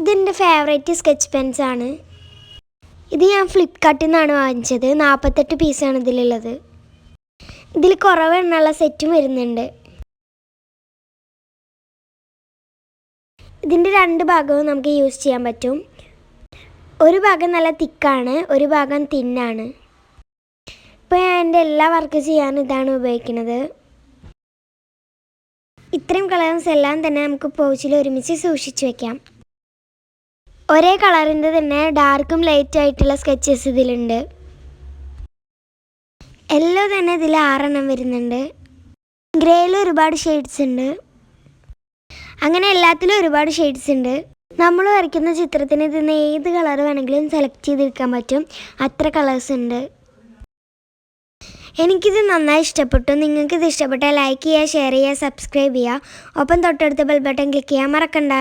ഇതെൻ്റെ favourite sketch Pence ആണ്. ഇത് ഞാൻ ഫ്ലിപ്കാർട്ടിൽ നിന്നാണ് വാങ്ങിച്ചത്. 48 പീസാണ് ഇതിലുള്ളത്. ഇതിൽ കുറവ് എണ്ണമുള്ള സെറ്റും വരുന്നുണ്ട്. ഇതിൻ്റെ 2 ഭാഗവും നമുക്ക് യൂസ് ചെയ്യാൻ പറ്റും. ഒരു ഭാഗം നല്ല തിക്കാണ്, ഒരു ഭാഗം തിന്നാണ്. ഇപ്പോൾ ഞാൻ എൻ്റെ എല്ലാ വർക്ക് ചെയ്യാനും ഇതാണ് ഉപയോഗിക്കുന്നത്. ഇത്രയും കളേഴ്സ് എല്ലാം തന്നെ നമുക്ക് പൗച്ചിൽ ഒരുമിച്ച് സൂക്ഷിച്ച് വെക്കാം. ഒരേ കളറിൻ്റെ തന്നെ ഡാർക്കും ലൈറ്റ് ആയിട്ടുള്ള സ്കെച്ചസ് ഇതിലുണ്ട്. യെല്ലോ തന്നെ ഇതിൽ 6 എണ്ണം വരുന്നുണ്ട്. ഗ്രേയിൽ ഒരുപാട് ഷെയ്ഡ്സ് ഉണ്ട്. അങ്ങനെ എല്ലാത്തിലും ഒരുപാട് ഷെയ്ഡ്സ് ഉണ്ട്. നമ്മൾ വരയ്ക്കുന്ന ചിത്രത്തിന് ഇതിന് ഏത് കളർ വേണമെങ്കിലും സെലക്ട് ചെയ്തെടുക്കാൻ പറ്റും. അത്ര കളേഴ്സ് ഉണ്ട്. എനിക്കിത് നന്നായി ഇഷ്ടപ്പെട്ടു. നിങ്ങൾക്കിത് ഇഷ്ടപ്പെട്ടാൽ ലൈക്ക് ചെയ്യുക, ഷെയർ ചെയ്യുക, സബ്സ്ക്രൈബ് ചെയ്യുക. ഒപ്പം തൊട്ടടുത്ത ബെൽ ബട്ടൺ ക്ലിക്ക് ചെയ്യാൻ മറക്കണ്ട.